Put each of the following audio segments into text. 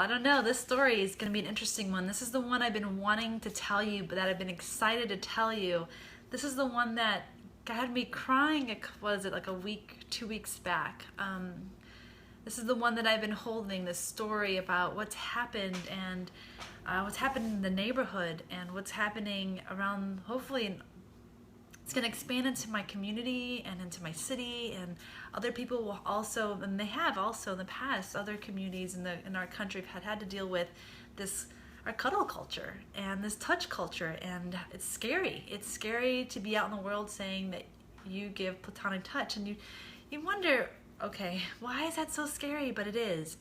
I don't know. This story is going to be an interesting one. This is the one I've been wanting to tell you, but that I've been excited to tell you. This is the one that had me crying, was it like a week, 2 weeks back? This is the one that I've been holding, this story about what's happened and what's happened in the neighborhood and what's happening around, hopefully it's going to expand into my community and into my city, and other people will also, and they have also in the past, other communities in our country have had to deal with this, our cuddle culture and this touch culture, and it's scary. It's scary to be out in the world saying that you give platonic touch, and you wonder, okay, why is that so scary? But it is.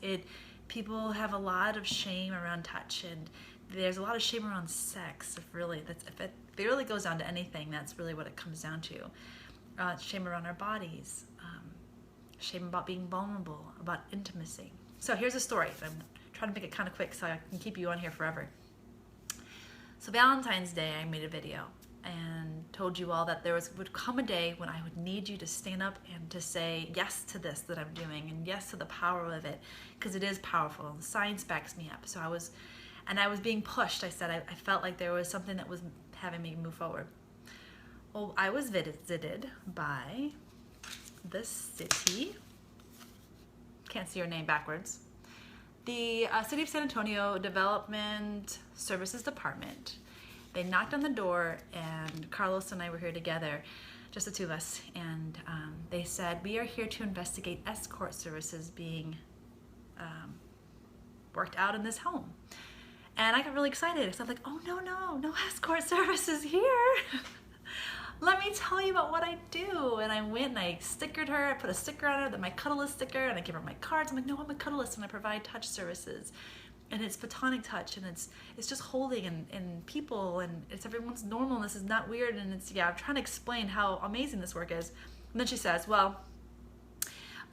People have a lot of shame around touch, and there's a lot of shame around sex. If it really goes down to anything, that's really what it comes down to. Shame around our bodies, shame about being vulnerable, about intimacy. So here's a story. I'm trying to make it kind of quick so I can keep you on here forever. So Valentine's Day, I made a video and told you all that would come a day when I would need you to stand up and to say yes to this that I'm doing, and yes to the power of it, because it is powerful and the science backs me up. So I was being pushed. I said I felt like there was something that was having me move forward. Well, I was visited by the city, can't see your name backwards, the City of San Antonio Development Services Department. They knocked on the door, and Carlos and I were here together, just the two of us, and they said, we are here to investigate escort services being worked out in this home. And I got really excited. So I'm like, oh, no escort services here. Let me tell you about what I do. And I went and I stickered her. I put a sticker on her, then my Cuddlist sticker, and I gave her my cards. I'm like, no, I'm a Cuddlist, and I provide touch services. And it's platonic touch, and it's just holding and people, and it's everyone's normal, and this is not weird. And it's, I'm trying to explain how amazing this work is. And then she says, well,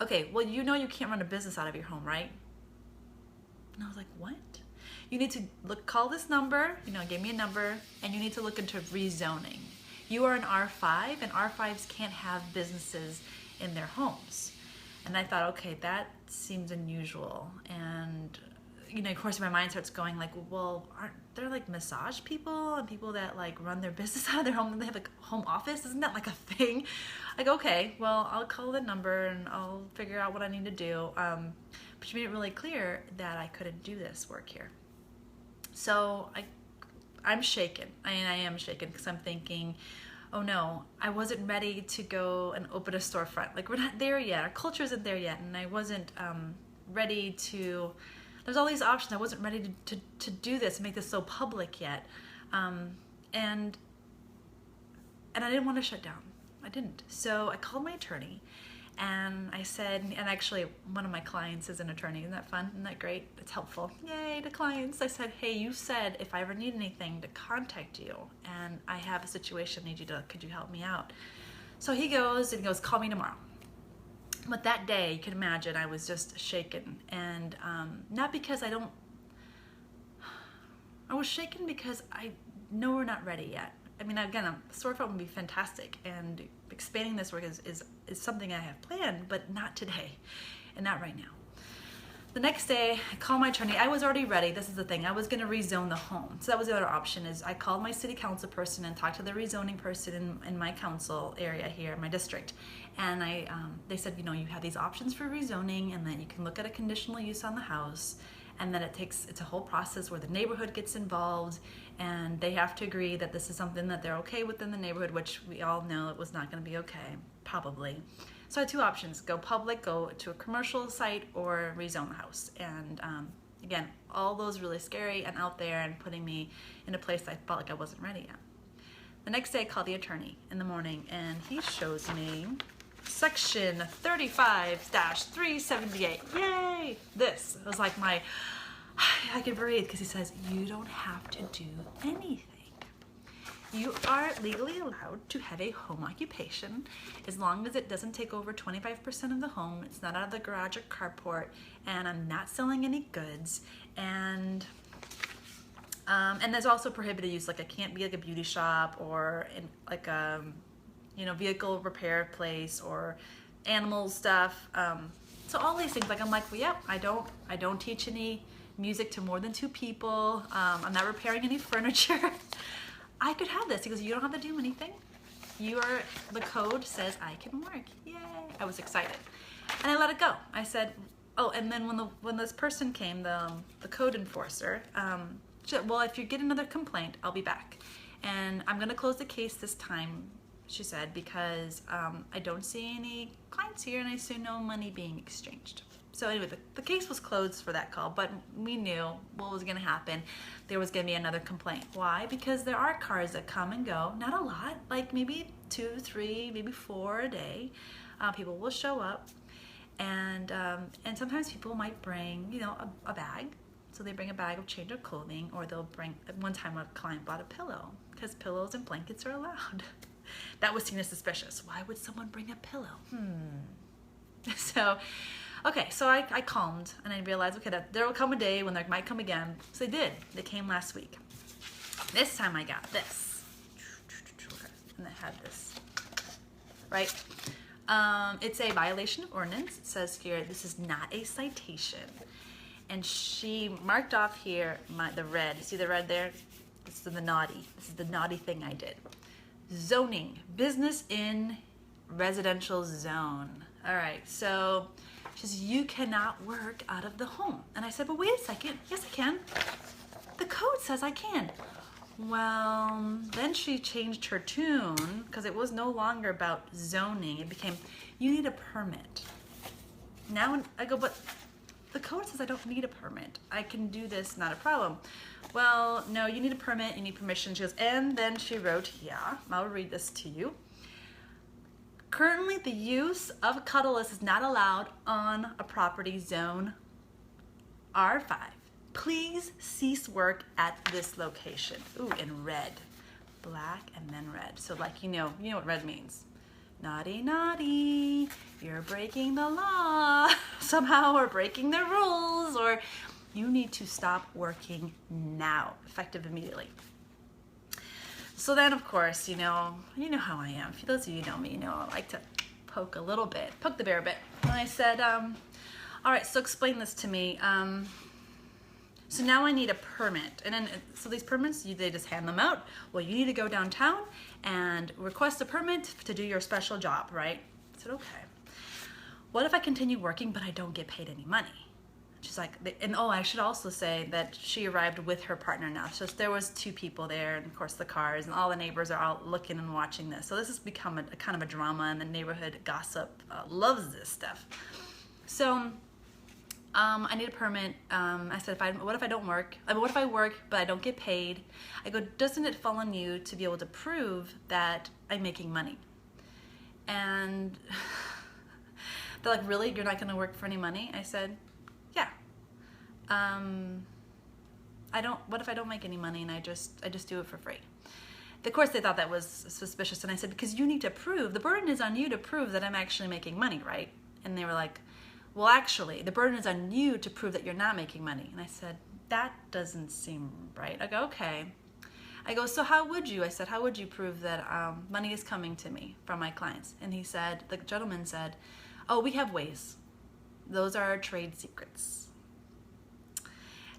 okay, well, you know you can't run a business out of your home, right? And I was like, what? You need to call this number, gave me a number, and you need to look into rezoning. You are an R5, and R5s can't have businesses in their homes. And I thought, okay, that seems unusual. And, of course, my mind starts going like, well, aren't there like massage people and people that like run their business out of their home and they have like a home office? Isn't that like a thing? Like, okay, well, I'll call the number and I'll figure out what I need to do. But she made it really clear that I couldn't do this work here. So I'm shaken. I am shaken because I'm thinking, oh no, I wasn't ready to go and open a storefront. Like, we're not there yet. Our culture isn't there yet. And I wasn't ready to, there's all these options. I wasn't ready to do this and make this so public yet. And I didn't want to shut down. I didn't. So I called my attorney. And I said, and actually one of my clients is an attorney. Isn't that fun? Isn't that great? It's helpful. Yay to clients. I said, hey, you said if I ever need anything to contact you, and I have a situation, could you help me out? So he goes, call me tomorrow. But that day, you can imagine, I was just shaken. And not because I was shaken because I know we're not ready yet. I mean, again, a storefront would be fantastic, and expanding this work is something I have planned, but not today, and not right now. The next day, I called my attorney. I was already ready. This is the thing. I was going to rezone the home. So that was the other option, is I called my city council person and talked to the rezoning person in my council area here, my district. And they said, you have these options for rezoning, and then you can look at a conditional use on the house. And then it's a whole process where the neighborhood gets involved, and they have to agree that this is something that they're okay with in the neighborhood, which we all know it was not going to be okay, probably. So I had two options: go public, go to a commercial site, or rezone the house. And again, all those really scary and out there, and putting me in a place I felt like I wasn't ready yet. The next day, I called the attorney in the morning, and he shows me Section 35-378. Yay! This was like I could breathe, because he says, you don't have to do anything. You are legally allowed to have a home occupation as long as it doesn't take over 25% of the home, it's not out of the garage or carport, and I'm not selling any goods, and there's also prohibited use, like it can't be like a beauty shop or in like a vehicle repair place or animal stuff. So all these things, like I'm like, well, yep, I don't teach any music to more than 2 people. I'm not repairing any furniture. I could have this. He goes, you don't have to do anything. The code says I can work. Yay. I was excited. And I let it go. I said, oh, and then when this person came, the code enforcer, she said, well, if you get another complaint, I'll be back. And I'm going to close the case this time, she said, because I don't see any clients here and I see no money being exchanged. So anyway, the case was closed for that call, but we knew what was going to happen. There was going to be another complaint. Why? Because there are cars that come and go, not a lot, like maybe 2, 3, maybe 4 a day. People will show up, and sometimes people might bring, you know, a bag. So they bring a bag of change of clothing, or they'll bring, at one time a client bought a pillow, because pillows and blankets are allowed. That was seen as suspicious. Why would someone bring a pillow? So, okay, so I calmed, and I realized, okay, that there will come a day when they might come again. So they did. They came last week. This time I got this. And I had this, right? It's a violation of ordinance. It says here, this is not a citation. And she marked off here the red. You see the red there? This is the naughty. This is the naughty thing I did. Zoning, business in residential zone. All right, so she says, you cannot work out of the home. And I said, but wait a second. Yes, I can. The code says I can. Well, then she changed her tune because it was no longer about zoning. It became, you need a permit. Now I go, but the code says I don't need a permit. I can do this, not a problem. Well, no, you need a permit, you need permission. She goes, and then she wrote, yeah, I'll read this to you. Currently, the use of Cuddlist is not allowed on a property zone R5. Please cease work at this location. Ooh, in red. Black and then red. So like, you know what red means. Naughty, naughty, you're breaking the law somehow, or breaking the rules, or you need to stop working now, effective immediately. So then, of course, you know how I am. For those of you who know me, you know I like to poke the bear a bit. And I said, all right, so explain this to me. So now I need a permit. And then, so these permits, they just hand them out. Well, you need to go downtown and request a permit to do your special job, right? I said, okay. What if I continue working, but I don't get paid any money? She's like, and oh, I should also say that she arrived with her partner now. So there was 2 people there, and of course the cars, and all the neighbors are all looking and watching this. So this has become a kind of a drama, and the neighborhood gossip loves this stuff. So I need a permit. I said, what if I don't work? What if I work, but I don't get paid? I go, doesn't it fall on you to be able to prove that I'm making money? And they're like, really? You're not gonna work for any money? I said, yeah. What if I don't make any money and I just do it for free? Of course, they thought that was suspicious, and I said, because you need to prove, the burden is on you to prove that I'm actually making money, right? And they were like, well, actually, the burden is on you to prove that you're not making money. And I said, that doesn't seem right. I go, okay. I go, so how would you? I said, how would you prove that money is coming to me from my clients? And he said, the gentleman said, oh, we have ways. Those are our trade secrets.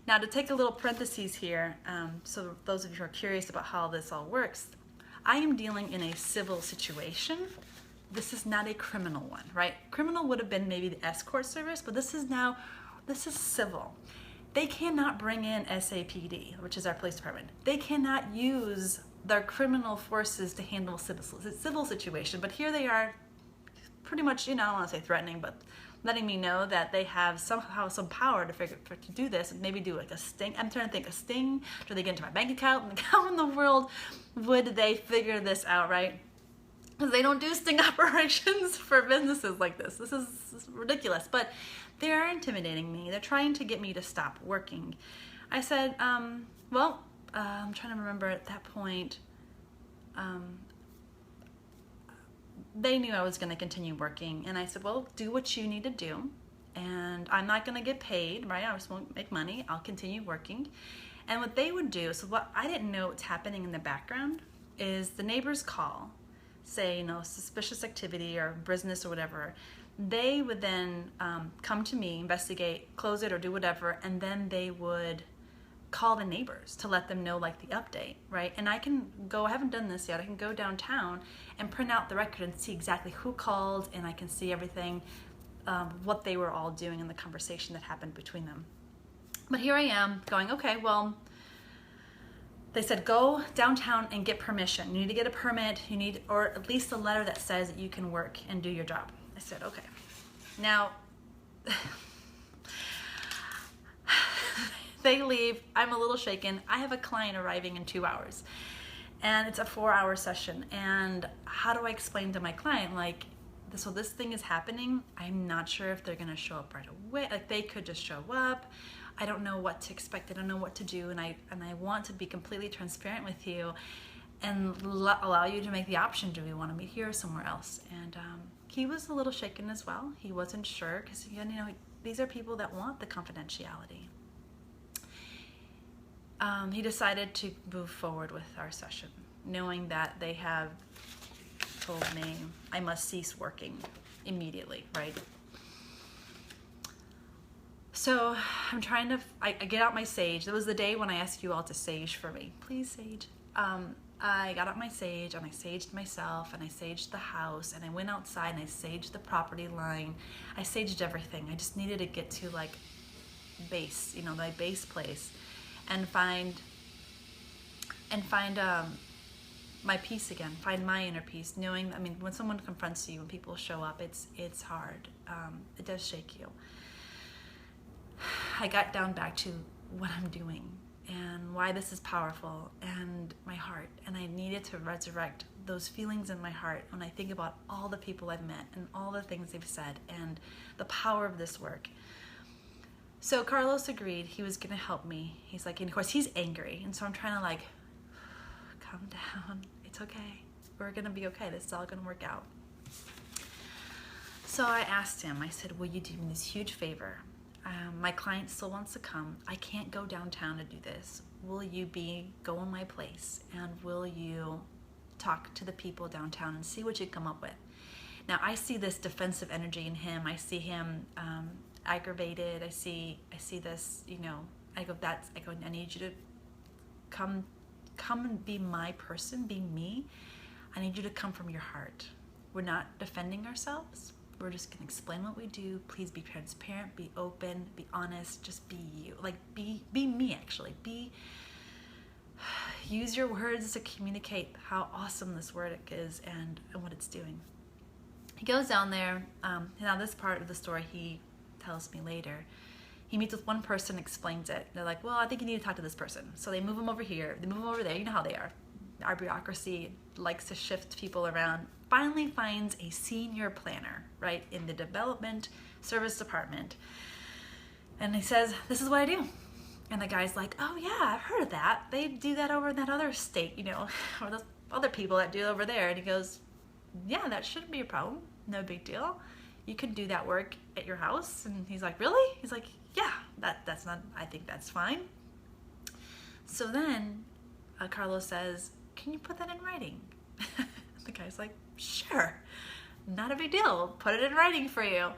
Now, to take a little parentheses here, so those of you who are curious about how this all works, I am dealing in a civil situation. This is not a criminal one, right? Criminal would have been maybe the escort service, but this is civil. They cannot bring in SAPD, which is our police department. They cannot use their criminal forces to handle civil situation, but here they are pretty much, I don't want to say threatening, but letting me know that they have somehow some power to do this, and maybe do like a sting. I'm trying to think, a sting? Do they get into my bank account? Like, how in the world would they figure this out, right? Because they don't do sting operations for businesses like this. This is ridiculous, but they are intimidating me. They're trying to get me to stop working. I said, well, I'm trying to remember at that point, they knew I was going to continue working, and I said, well, do what you need to do, and I'm not going to get paid, right? I just won't make money. I'll continue working. And what they would do, so what I didn't know what's happening in the background is the neighbors call, say, suspicious activity or business or whatever. they would then come to me, investigate, close it or do whatever, and then they would call the neighbors to let them know like the update, right? And I can go, I haven't done this yet, I can go downtown and print out the record and see exactly who called, and I can see everything, what they were all doing in the conversation that happened between them. But here I am going, okay, well, they said go downtown and get permission. You need to get a permit, you need, or at least a letter that says that you can work and do your job. I said, okay. Now, they leave, I'm a little shaken. I have a client arriving in 2 hours and it's a 4-hour session. And how do I explain to my client, like, so this thing is happening, I'm not sure if they're gonna show up right away. Like, they could just show up. I don't know what to expect, I don't know what to do, and I want to be completely transparent with you and allow you to make the option, do we want to meet here or somewhere else? And he was a little shaken as well. He wasn't sure, because you know, these are people that want the confidentiality. He decided to move forward with our session, knowing that they have told me I must cease working immediately, right? So I'm trying to, I get out my sage. That was the day when I asked you all to sage for me. Please sage. I got out my sage and I saged myself and I saged the house and I went outside and I saged the property line. I saged everything. I just needed to get to like base, you know, my base place and find my peace again, find my inner peace, knowing, I mean, when someone confronts you, when people show up, it's hard. It does shake you. I got down back to what I'm doing and why this is powerful and my heart, and I needed to resurrect those feelings in my heart when I think about all the people I've met and all the things they've said and the power of this work. So Carlos agreed he was gonna help me. He's like, and of course he's angry, and so I'm trying to like, calm down, it's okay, we're gonna be okay, this is all gonna work out. So I asked him, I said, will you do me this huge favor? My client still wants to come. I can't go downtown to do this. Will you go in my place and will you talk to the people downtown and see what you come up with? Now I see this defensive energy in him. I see him aggravated. I see this, you know, I go, I need you to come and be my person, be me. I need you to come from your heart. We're not defending ourselves. We're just gonna explain what we do. Please be transparent, be open, be honest, just be you. Like be me actually. Use your words to communicate how awesome this word is and what it's doing. He goes down there, now this part of the story he tells me later. He meets with one person, explains it. They're like, well, I think you need to talk to this person. So they move him over here, they move him over there, you know how they are. Our bureaucracy likes to shift people around. Finally finds a senior planner, right, in the development service department. And he says, this is what I do. And the guy's like, oh yeah, I've heard of that. They do that over in that other state, you know, or those other people that do it over there. And he goes, yeah, that shouldn't be a problem. No big deal. You can do that work at your house. And he's like, really? He's like, yeah, that's not, I think that's fine. So then Carlos says, can you put that in writing? The guy's like, sure, not a big deal. Put it in writing for you.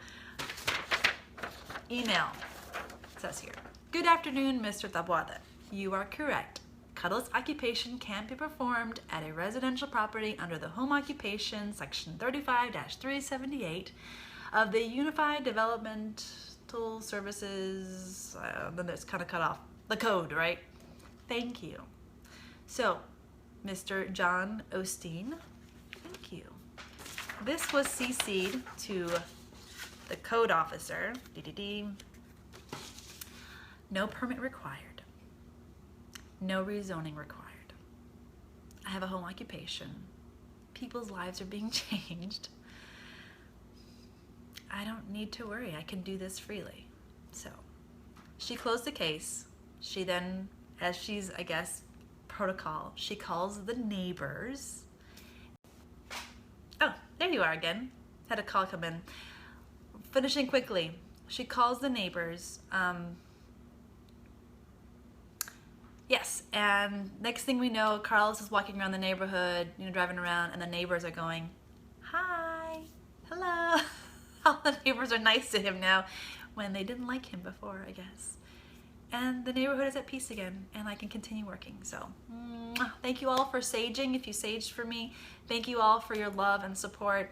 Email, it says here. Good afternoon, Mr. Taboada. You are correct. Cuddlist occupation can be performed at a residential property under the Home Occupation Section 35-378 of the Unified Developmental Services, then it's kind of cut off, the code, right? Thank you. So, Mr. John Osteen, thank you. This was CC'd to the code officer. No permit required. No rezoning required. I have a home occupation. People's lives are being changed. I don't need to worry. I can do this freely. So she closed the case. She then, as she's, I guess, protocol, she calls the neighbors. Oh, there you are again. Had a call come in. Finishing quickly. She calls the neighbors. Yes, and next thing we know, Carlos is walking around the neighborhood, you know, driving around, and the neighbors are going, hi, hello. All the neighbors are nice to him now when they didn't like him before, I guess. And the neighborhood is at peace again, and I can continue working. So thank you all for saging. If you saged for me, thank you all for your love and support.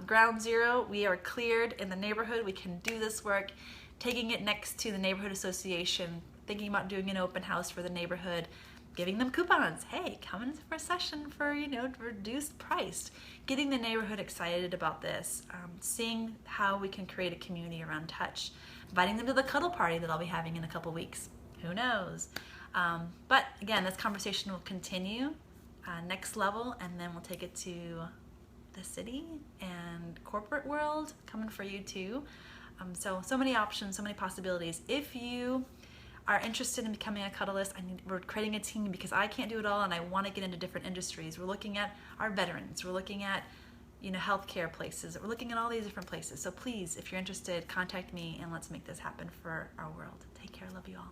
Ground zero, we are cleared in the neighborhood. We can do this work, taking it next to the neighborhood association, thinking about doing an open house for the neighborhood, giving them coupons. Hey, come in for a session for, reduced price. Getting the neighborhood excited about this, seeing how we can create a community around touch, inviting them to the cuddle party that I'll be having in a couple weeks. Who knows? But again, this conversation will continue next level, and then we'll take it to the city and corporate world, coming for you too. So many options, so many possibilities. If you are interested in becoming a Cuddlist, we're creating a team because I can't do it all and I want to get into different industries. We're looking at our veterans, we're looking at healthcare places, we're looking at all these different places. So please, if you're interested, contact me and let's make this happen for our world. Take care, love you all.